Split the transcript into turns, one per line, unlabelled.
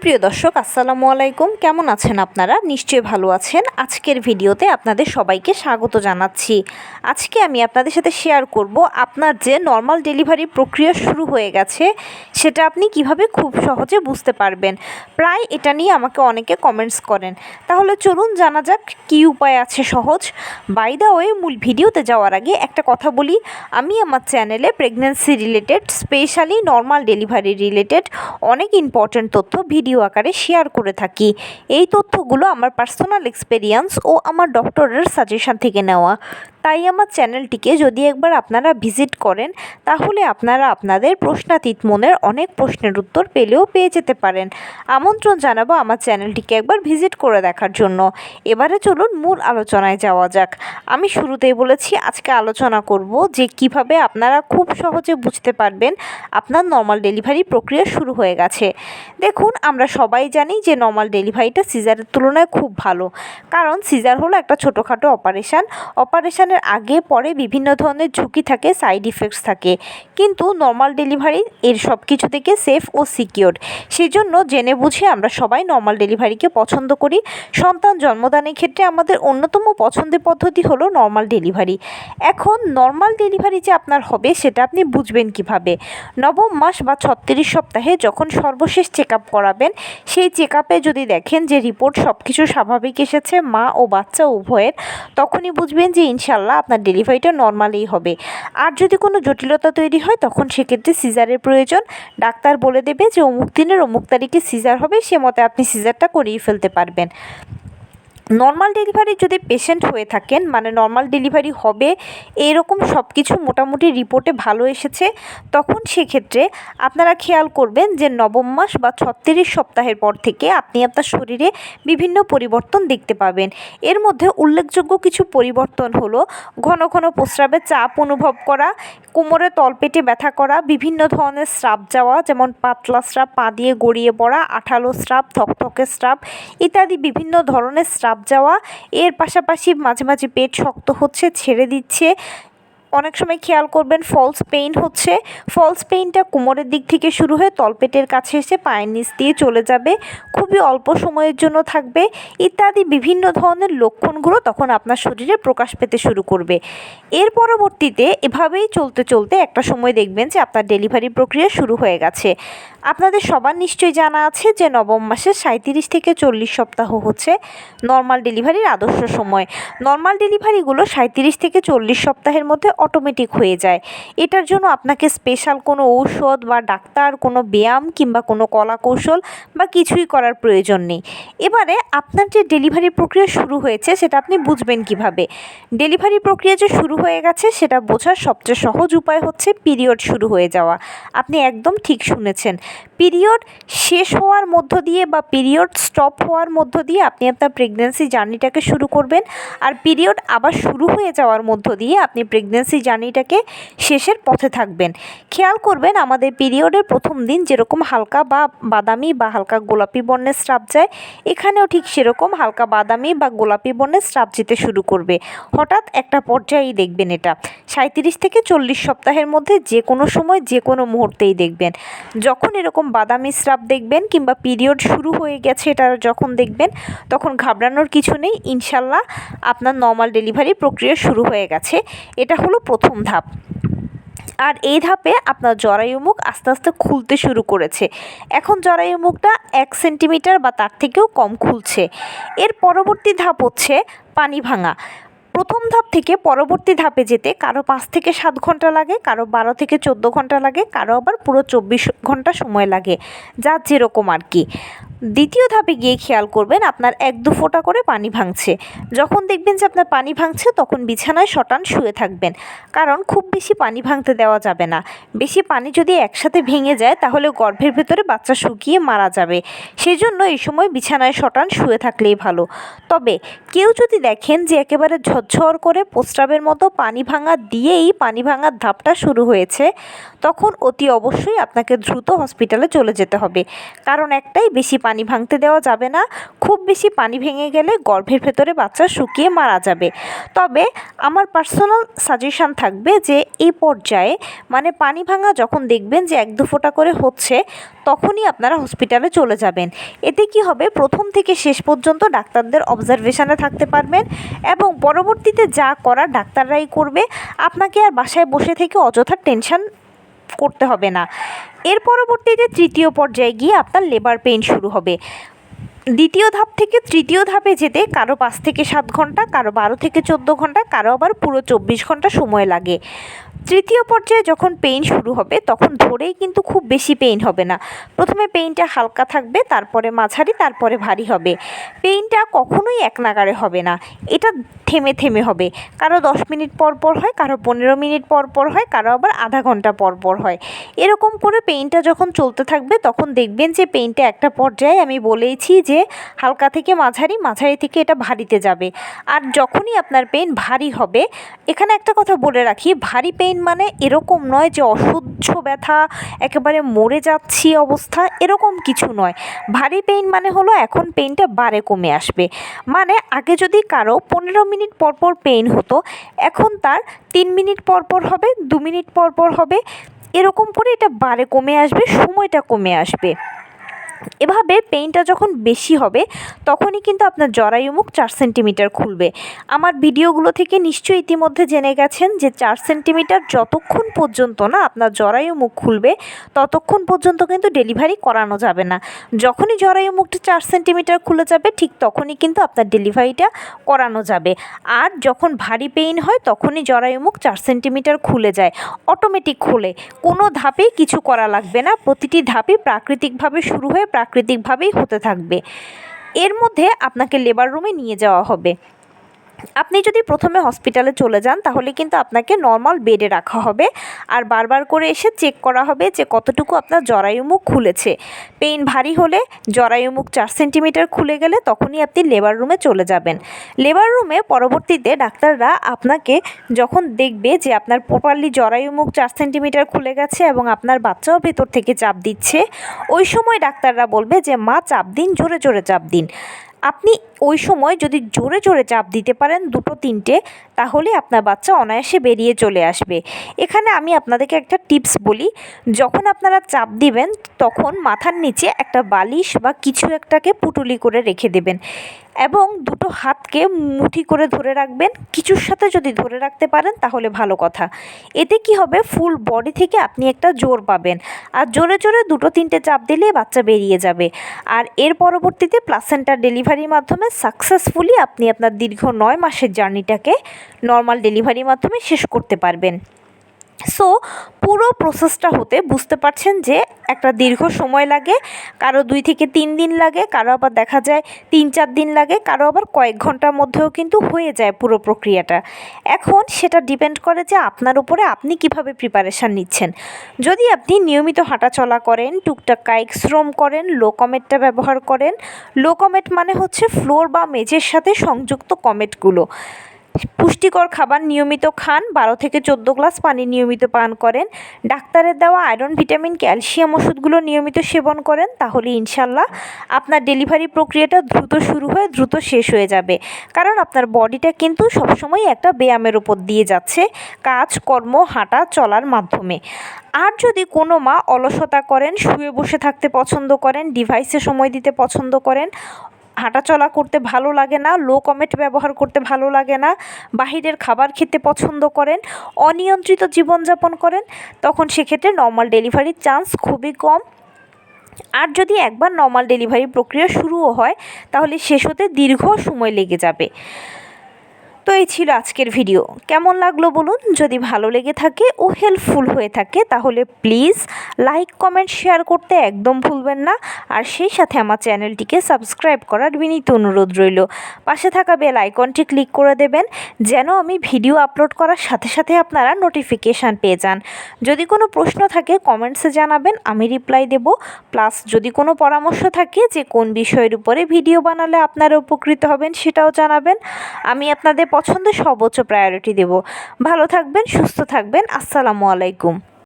সুপ্রিয় দর্শক, আসসালামু আলাইকুম। কেমন আছেন আপনারা? নিশ্চয়ই ভালো আছেন। আজকের ভিডিওতে আপনাদের সবাইকে স্বাগত জানাচ্ছি। আজকে আমি আপনাদের সাথে শেয়ার করব আপনার যে নর্মাল ডেলিভারি প্রক্রিয়া শুরু হয়ে গেছে সেটা আপনি কিভাবে খুব সহজে বুঝতে পারবেন। প্রায় এটা নিয়ে আমাকে অনেকে কমেন্টস করেন। তাহলে চলুন জানা যাক কী উপায় আছে সহজ। বাই দ্য ওয়ে, মূল ভিডিওতে যাওয়ার আগে একটা কথা বলি, আমি আমার চ্যানেলে pregnancy related, specially normal delivery related অনেক ইম্পর্ট্যান্ট তথ্য ভিডিও আকারে শেয়ার করে থাকি। এই তথ্যগুলো আমার পার্সোনাল এক্সপেরিয়েন্স ও আমার ডক্টরের সাজেশন থেকে নেওয়া। তাই আমার চ্যানেলটিকে যদি একবার আপনারা ভিজিট করেন তাহলে আপনারা আপনাদের প্রশ্নাতীত মনের অনেক প্রশ্নের উত্তর পেয়ে যেতে পারেন। আমন্ত্রণ জানাবো আমার চ্যানেলটিকে একবার ভিজিট করে দেখার জন্য। এবারে চলুন মূল আলোচনায় যাওয়া যাক। আমি শুরুতেই বলেছি আজকে আলোচনা করব যে কিভাবে আপনারা খুব সহজে বুঝতে পারবেন আপনার নর্মাল ডেলিভারি প্রক্রিয়া শুরু হয়ে গেছে। দেখুন, আমরা সবাই জানি যে নর্মাল ডেলিভারিটা সিজারের তুলনায় খুব ভালো, কারণ সিজার হলো একটা ছোটোখাটো অপারেশনের আগে পরে বিভিন্ন ধরনের ঝুঁকি থাকে, সাইড ইফেক্টস থাকে, কিন্তু নর্মাল ডেলিভারি এর সব কিছু থেকে সেফ ও সিকিওর। সেই জন্য জেনে বুঝে আমরা সবাই নর্মাল ডেলিভারিকে পছন্দ করি। সন্তান জন্মদানের ক্ষেত্রে আমাদের অন্যতম পছন্দের পদ্ধতি হলো নর্মাল ডেলিভারি। এখন নর্মাল ডেলিভারি যে আপনার হবে সেটা আপনি বুঝবেন কিভাবে? নবম মাস বা 36 সপ্তাহে যখন সর্বশেষ চেক আপ করাবেন, সেই চেক আপে যদি দেখেন যে রিপোর্ট সব কিছু স্বাভাবিক এসেছে মা ও বাচ্চা উভয়ের, তখনই বুঝবেন যে ইনশাল্লাহ আপনার ডেলিভারিটা নর্মালই হবে। আর যদি কোনো জটিলতা তৈরি হয় তখন সেক্ষেত্রে সিজারের প্রয়োজন। ডাক্তার বলে দেবে যে অমুক দিনের অমুক তারিখে সিজার হবে, সে মতে আপনি সিজারটা করিয়ে ফেলতে পারবেন। নর্মাল ডেলিভারি যদি পেশেন্ট হয়ে থাকেন, মানে নর্মাল ডেলিভারি হবে এরকম সব কিছু মোটামুটি রিপোর্টে ভালো এসেছে, তখন সেক্ষেত্রে আপনারা খেয়াল করবেন যে নবম মাস বা 36 সপ্তাহের পর থেকে আপনি আপনার শরীরে বিভিন্ন পরিবর্তন দেখতে পাবেন। এর মধ্যে উল্লেখযোগ্য কিছু পরিবর্তন হলো ঘন ঘন প্রস্রাবের চাপ অনুভব করা, কোমরে তলপেটে ব্যথা করা, বিভিন্ন ধরনের স্রাব যাওয়া, যেমন পাতলা স্রাব, পা দিয়ে গড়িয়ে পড়া, আঠালো স্রাব, থকথকে স্রাব ইত্যাদি বিভিন্ন ধরনের স্রাব যাওয়া। এর পাশাপাশি মাঝে মাঝে পেট শক্ত হচ্ছে, ছেড়ে দিচ্ছে। অনেক সময় খেয়াল করবেন ফলস পেইন হচ্ছে। ফলস পেইনটা কোমরের দিক থেকে শুরু হয়ে তলপেটের কাছে এসে পায়ের নিচ দিয়ে চলে যাবে, খুবই অল্প সময়ের জন্য থাকবে, ইত্যাদি বিভিন্ন ধরনের লক্ষণগুলো তখন আপনার শরীরে প্রকাশ পেতে শুরু করবে। এর পরবর্তীতে এভাবেই চলতে চলতে একটা সময় দেখবেন যে আপনার ডেলিভারি প্রক্রিয়া শুরু হয়ে গেছে। আপনাদের সবার নিশ্চয়ই জানা আছে যে নবম মাসের 37 থেকে 40 সপ্তাহ হচ্ছে নর্মাল ডেলিভারির আদর্শ সময়। নর্মাল ডেলিভারিগুলো 37 থেকে 40 সপ্তাহের মধ্যে অটোমেটিক হয়ে যায়। এটার জন্য আপনাকে স্পেশাল কোনো ঔষধ বা ডাক্তার, কোনো ব্যায়াম কিংবা কোনো কলা কৌশল বা কিছুই করার প্রয়োজন নেই। এবারে আপনার যে ডেলিভারি প্রক্রিয়া শুরু হয়েছে সেটা আপনি বুঝবেন কিভাবে? ডেলিভারি প্রক্রিয়া যে শুরু হয়ে গেছে সেটা বোঝার সবচেয়ে সহজ উপায় হচ্ছে পিরিয়ড শুরু হয়ে যাওয়া। আপনি একদম ঠিক শুনেছেন। পিরিয়ড শেষ হওয়ার মধ্য দিয়ে বা পিরিয়ড স্টপ হওয়ার মধ্য দিয়ে আপনি আপনার প্রেগন্যান্সি জার্নিটাকে শুরু করবেন, আর পিরিয়ড আবার শুরু হয়ে যাওয়ার মধ্য দিয়ে আপনি প্রেগন্যান্সি জার্নিটাকে শেষের পথে থাকবেন। খেয়াল করবেন আমাদের পিরিয়ডের প্রথম দিন যেরকম হালকা বা বাদামি বা হালকা গোলাপি বর্ণের স্রাব যায়, এখানেও ঠিক সেরকম হালকা বাদামি বা গোলাপি বর্ণের স্রাব যেতে শুরু করবে। হঠাৎ একটা পর্যায়েই দেখবেন এটা 37 থেকে 40 সপ্তাহের মধ্যে যে কোনো সময় যে কোনো মুহূর্তেই দেখবেন। যখন এরকম বাদামি স্রাব দেখবেন কিংবা পিরিয়ড শুরু হয়ে গেছে এটা যখন দেখবেন, তখন ঘাবড়ানোর কিছু নেই, ইনশাল্লাহ আপনার নর্মাল ডেলিভারি প্রক্রিয়া শুরু হয়ে গেছে। এটা হলো প্রথম ধাপ। আর এই ধাপে আপনার জরায়ু মুখ আস্তে আস্তে খুলতে শুরু করেছে। এখন জরায়ু মুখটা 1 সেন্টিমিটার বা তার থেকেও কম খুলছে। এর পরবর্তী ধাপ হচ্ছে পানি ভাঙা। প্রথম ধাপ থেকে পরবর্তী ধাপে যেতে কারো 5 থেকে 7 ঘন্টা লাগে, কারো 12 থেকে 14 ঘন্টা লাগে, কারো আবার পুরো 24 ঘন্টা সময় লাগে, যার যেরকম আর কি। দ্বিতীয় ধাপে গিয়ে খেয়াল করবেন আপনার 1-2 ফোঁটা করে পানি ভাঙছে। যখন দেখবেন যে আপনার পানি ভাঙছে তখন বিছানায় শটান শুয়ে থাকবেন, কারণ খুব বেশি পানি ভাঙতে দেওয়া যাবে না। বেশি পানি যদি একসাথে ভেঙে যায় তাহলে গর্ভের ভেতরে বাচ্চা শুকিয়ে মারা যাবে। সেই জন্য এই সময় বিছানায় শটান শুয়ে থাকলেই ভালো। তবে কেউ যদি দেখেন যে একেবারে ঝরঝর করে প্রস্রাবের মতো পানি ভাঙা দিয়েই পানি ভাঙার ধাপটা শুরু হয়েছে, তখন অতি অবশ্যই আপনাকে দ্রুত হসপিটালে চলে যেতে হবে। কারণ একটাই, বেশি পানি পানি ভাঙতে দেওয়া যাবে না। খুব বেশি পানি ভেঙে গেলে গর্ভের ভেতরে বাচ্চা শুকিয়ে মারা যাবে। তবে আমার পার্সোনাল সাজেশান থাকবে যে এই পর্যায়ে মানে পানি ভাঙা যখন দেখবেন যে 1-2 ফোঁটা করে হচ্ছে, তখনই আপনারা হসপিটালে চলে যাবেন। এতে কি হবে, প্রথম থেকে শেষ পর্যন্ত ডাক্তারদের অবজারভেশনে থাকতে পারবেন এবং পরবর্তীতে যা করার ডাক্তাররাই করবে। আপনাকে আর বাসায় বসে থেকে অযথা টেনশন করতে হবে না। এর পরবর্তীতে তৃতীয় পর্যায়ে গিয়ে আপনার লেবার পেইন শুরু হবে। দ্বিতীয় ধাপ থেকে তৃতীয় ধাপে যেতে কারো 5 থেকে 7 ঘন্টা, কারো 12 থেকে 14 ঘন্টা, কারো আবার পুরো 24 ঘন্টা সময় লাগে। তৃতীয় পর্যায়ে যখন পেইন শুরু হবে তখন ধরেই কিন্তু খুব বেশি পেইন হবে না। প্রথমে পেইনটা হালকা থাকবে, তারপরে মাঝারি, তারপরে ভারী হবে। পেইনটা কখনোই এক নাগাড়ে হবে না, এটা থেমে থেমে হবে। কারো 10 মিনিট পর পর হয়, কারো 15 মিনিট পর পর হয়, কারো আবার আধা ঘন্টা পর পর হয়। এরকম করে পেইনটা যখন চলতে থাকবে তখন দেখবেন যে পেইনটা একটা পর্যায়ে, আমি বলেইছি যে হালকা থেকে মাঝারি, মাঝারি থেকে এটা ভারীতে যাবে। আর যখনই আপনার পেইন ভারী হবে, এখানে একটা কথা বলে রাখি, ভারী পেইন মানে এরকম নয় যে অসহ্য ব্যথা, একেবারে মরে যাচ্ছি অবস্থা, এরকম কিছু নয়। ভারী পেইন মানে হলো এখন পেইনটা বারে কমে আসবে। মানে আগে যদি কারো 15 মিনিট পর পর পেইন হতো, এখন তার 3 মিনিট পর পর হবে, 2 মিনিট পর পর হবে, এরকম করে এটা বারে কমে আসবে, সময়টা কমে আসবে। এভাবে পেইনটা যখন বেশি হবে তখনই কিন্তু আপনার জরায়ু মুখ 4 সেন্টিমিটার খুলবে। আমার ভিডিওগুলো থেকে নিশ্চয়ই ইতিমধ্যে জেনে গেছেন যে 4 সেন্টিমিটার যতক্ষণ পর্যন্ত না আপনার জরায়ু মুখ খুলবে ততক্ষণ পর্যন্ত কিন্তু ডেলিভারি করানো যাবে না। যখনই জরায়ু মুখটা 4 সেন্টিমিটার খুলে যাবে ঠিক তখনই কিন্তু আপনার ডেলিভারিটা করানো যাবে। আর যখন ভারী পেইন হয় তখনই জরায়ু মুখ 4 সেন্টিমিটার খুলে যায়, অটোমেটিক খুলে, কোনো ধাপেই কিছু করা লাগবে না। প্রতিটি ধাপই প্রাকৃতিকভাবে শুরু হয়ে প্রাকৃতিকভাবেই হতে থাকবে। এর মধ্যে আপনাকে লেবার রুমে নিয়ে যাওয়া হবে। আপনি যদি প্রথমে হসপিটালে চলে যান তাহলে কিন্তু আপনাকে নর্মাল বেডে রাখা হবে আর বারবার করে এসে চেক করা হবে যে কতটুকু আপনার জরায়ু মুখ খুলেছে। পেইন ভারী হলে, জরায়ু মুখ 4 সেন্টিমিটার খুলে গেলে তখনই আপনি লেবার রুমে চলে যাবেন। লেবার রুমে পরবর্তীতে ডাক্তাররা আপনাকে যখন দেখবে যে আপনার প্রপারলি জরায়ু মুখ 4 সেন্টিমিটার খুলে গেছে এবং আপনার বাচ্চাও ভেতর থেকে চাপ দিচ্ছে, ওই সময় ডাক্তাররা বলবে যে মা চাপ দিন, জোরে জোরে চাপ দিন। আপনি ওই সময় যদি জোরে জোরে চাপ দিতে পারেন 2-3টে, তাহলে আপনার বাচ্চা অনায়াসে বেরিয়ে চলে আসবে। এখানে আমি আপনাদেরকে একটা টিপস বলি, যখন আপনারা চাপ দিবেন তখন মাথার নিচে একটা বালিশ বা কিছু একটাকে পুটুলি করে রেখে দেবেন এবং দুটো হাতকে মুঠি করে ধরে রাখবেন। কিছুর সাথে যদি ধরে রাখতে পারেন তাহলে ভালো কথা। এতে কি হবে, ফুল বডি থেকে আপনি একটা জোর পাবেন। আর জোরে জোরে 2-3টে চাপ দিলে বাচ্চা বেরিয়ে যাবে। আর এর পরবর্তীতে প্লাসেন্টা ডেলিভারির মাধ্যমে সাকসেসফুলি আপনি আপনার দীর্ঘ 9 মাসের জার্নিটাকে নর্মাল ডেলিভারির মাধ্যমে শেষ করতে পারবেন। সো পুরো প্রসেসটা হতে বুঝতে পারছেন যে একটা দীর্ঘ সময় লাগে, কারো 2 থেকে 3 দিন লাগে, কারো আবার দেখা যায় 3-4 দিন লাগে, কারো আবার কয়েক ঘন্টার মধ্যেও কিন্তু হয়ে যায় পুরো প্রক্রিয়াটা। এখন সেটা ডিপেন্ড করে যে আপনার উপরে আপনি কিভাবে প্রিপারেশান নিচ্ছেন। যদি আপনি নিয়মিত হাঁটাচলা করেন, টুকটাক কায়িক শ্রম করেন, লো কমেটটা ব্যবহার করেন। লো কমেট মানে হচ্ছে ফ্লোর বা মেঝের সাথে সংযুক্ত কমেটগুলো। পুষ্টিকর খাবার নিয়মিত খান, 12 থেকে 14 গ্লাস পানি নিয়মিত পান করেন, ডাক্তারের দেওয়া আয়রন, ভিটামিন, ক্যালসিয়াম ওষুধগুলো নিয়মিত সেবন করেন, তাহলে ইনশাল্লাহ আপনার ডেলিভারি প্রক্রিয়াটা দ্রুত শুরু হয়ে দ্রুত শেষ হয়ে যাবে। কারণ আপনার বডিটা কিন্তু সবসময় একটা ব্যায়ামের উপর দিয়ে যাচ্ছে, কাজ কর্ম হাঁটা চলার মাধ্যমে। আর যদি কোনো মা অলসতা করেন, শুয়ে বসে থাকতে পছন্দ করেন, ডিভাইসে সময় দিতে পছন্দ করেন, হাঁটাচলা করতে ভালো লাগে না, লো কমেট ব্যবহার করতে ভালো লাগে না, বাহিরের খাবার খেতে পছন্দ করেন, অনিয়ন্ত্রিত জীবনযাপন করেন, তখন সেক্ষেত্রে নর্মাল ডেলিভারির চান্স খুবই কম। আর যদি একবার নর্মাল ডেলিভারি প্রক্রিয়া শুরুও হয় তাহলে শেষ হতে দীর্ঘ সময় লেগে যাবে। তো এই ছিল আজকের ভিডিও। কেমন লাগলো বলুন। যদি ভালো লেগে থাকে ও হেল্পফুল হয়ে থাকে তাহলে প্লিজ লাইক, কমেন্ট, শেয়ার করতে একদম ভুলবেন না। আর সেই সাথে আমার চ্যানেলটিকে সাবস্ক্রাইব করার বিনীত অনুরোধ রইল। পাশে থাকা বেল আইকনটি ক্লিক করে দেবেন যেন আমি ভিডিও আপলোড করার সাথে সাথে আপনারা নোটিফিকেশান পেয়ে যান। যদি কোনো প্রশ্ন থাকে কমেন্টসে জানাবেন, আমি রিপ্লাই দেব। প্লাস যদি কোনো পরামর্শ থাকে যে কোন বিষয়ের উপরে ভিডিও বানালে আপনারা উপকৃত হবেন সেটাও জানাবেন। আমি আপনাদের পছন্দের সর্বোচ্চ প্রায়োরিটি দেব। ভালো থাকবেন, সুস্থ থাকবেন। আসসালামু আলাইকুম।